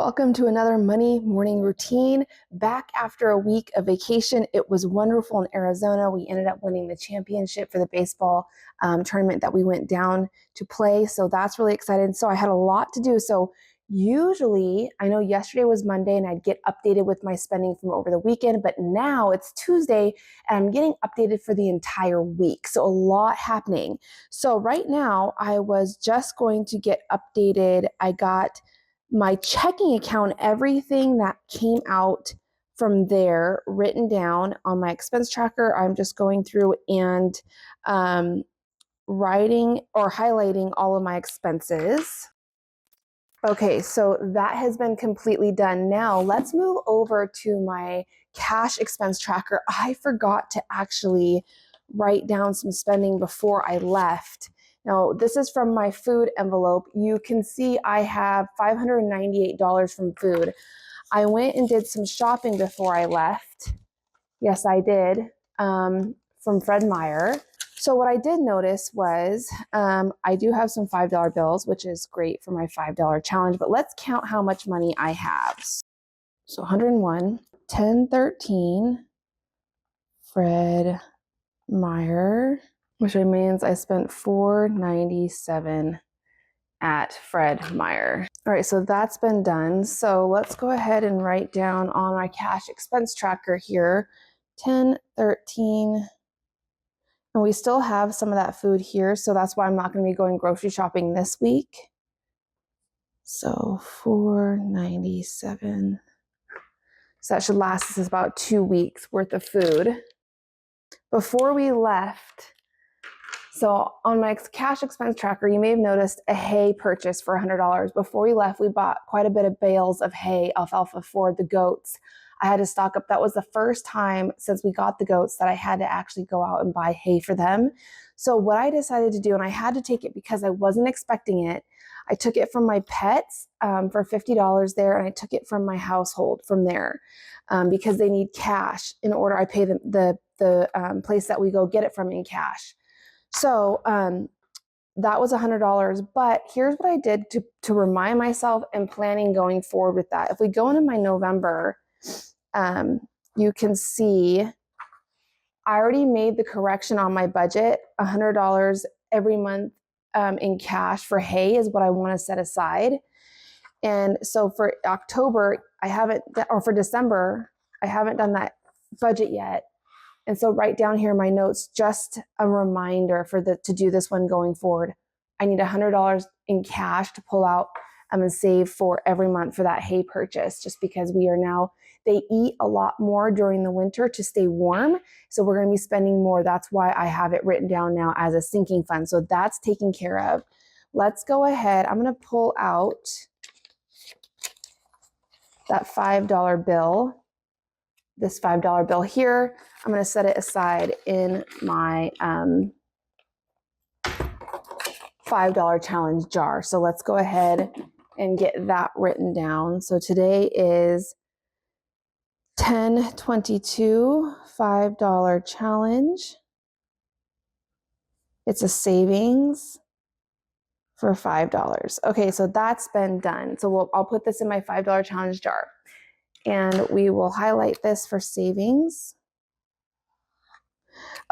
Welcome to another Money Morning Routine. Back after a week of vacation. It was wonderful in Arizona. We ended up winning the championship for the baseball tournament that we went down to play. So that's really exciting. So I had a lot to do. So usually, I know yesterday was Monday and I'd get updated with my spending from over the weekend, but now it's Tuesday and I'm getting updated for the entire week. So a lot happening. So right now I was just going to get updated. I got my checking account, everything that came out from there written down on my expense tracker. I'm just going through and writing or highlighting all of my expenses. Okay, so that has been completely done. Now let's move over to my cash expense tracker. I forgot to actually write down some spending before I left. Now, this is from my food envelope. You can see I have $598 from food. I went and did some shopping before I left. Yes, I did, from Fred Meyer. So what I did notice was I do have some $5 bills, which is great for my $5 challenge, but let's count how much money I have. So 101, 1013, Fred Meyer, which means I spent $497 at Fred Meyer. All right, so that's been done. So let's go ahead and write down on my cash expense tracker here, 1013. And we still have some of that food here, so that's why I'm not going to be going grocery shopping this week. So $497. So that should last us about 2 weeks worth of food. Before we left, so on my cash expense tracker, you may have noticed a hay purchase for $100. Before we left, we bought quite a bit of bales of hay, alfalfa for the goats. I had to stock up. That was the first time since we got the goats that I had to actually go out and buy hay for them. So what I decided to do, and I had to take it because I wasn't expecting it, I took it from my pets for $50 there, and I took it from my household from there because they need cash in order. I pay the place that we go get it from in cash. So that was $100, but here's what I did to remind myself and planning going forward with that. If we go into my November, you can see I already made the correction on my budget. $100 every month in cash for hay is what I want to set aside. And so for October, or for December, I haven't done that budget yet. And so write down here in my notes, just a reminder to do this one going forward. I need $100 in cash to pull out and save for every month for that hay purchase, just because they eat a lot more during the winter to stay warm. So we're going to be spending more. That's why I have it written down now as a sinking fund. So that's taken care of. Let's go ahead. I'm going to pull out that $5 bill. This $5 bill here, I'm going to set it aside in my $5 challenge jar. So let's go ahead and get that written down. So today is 10/22, $5 challenge. It's a savings for $5. Okay, so that's been done. So I'll put this in my $5 challenge jar. And we will highlight this for savings.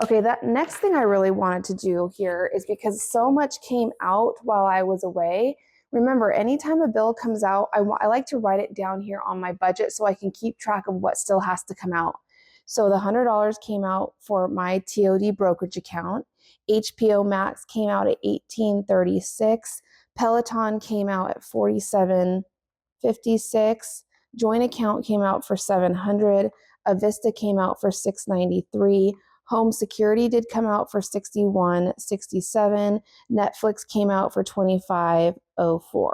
Okay, that next thing I really wanted to do here is because so much came out while I was away. Remember, anytime a bill comes out, I like to write it down here on my budget so I can keep track of what still has to come out. So the $100 came out for my TOD brokerage account. HPO Max came out at $18.36. Peloton came out at $47.56. Joint account came out for $700. Avista came out for $693. Home security did come out for $61.67. Netflix came out for $25.04.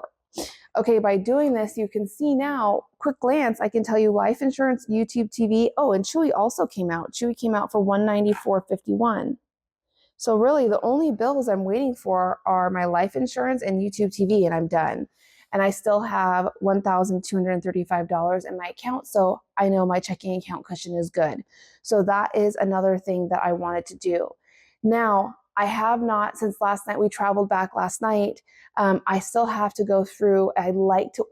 Okay, by doing this, you can see now, quick glance, I can tell you life insurance, YouTube TV. Oh, and Chewy also came out. Chewy came out for $194.51. So really, the only bills I'm waiting for are my life insurance and YouTube TV, and I'm done. And I still have $1,235 in my account, so I know my checking account cushion is good. So that is another thing that I wanted to do. Now, I have not, since last night, we traveled back last night, I still have to go through, I like to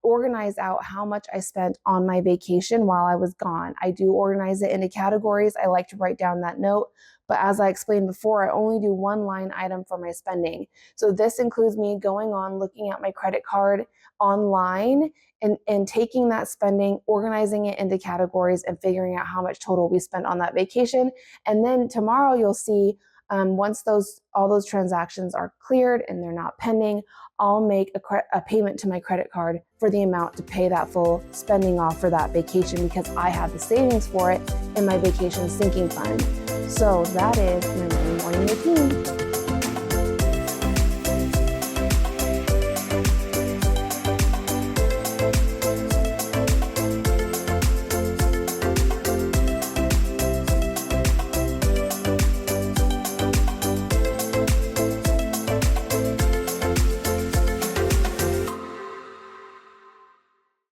organize out how much I spent on my vacation while I was gone. I do organize it into categories. I like to write down that note. But as I explained before, I only do one line item for my spending. So this includes me going on, looking at my credit card online and taking that spending, organizing it into categories and figuring out how much total we spent on that vacation. And then tomorrow you'll see once all those transactions are cleared and they're not pending, I'll make a payment to my credit card for the amount to pay that full spending off for that vacation because I have the savings for it in my vacation sinking fund. So that is my Monday morning routine.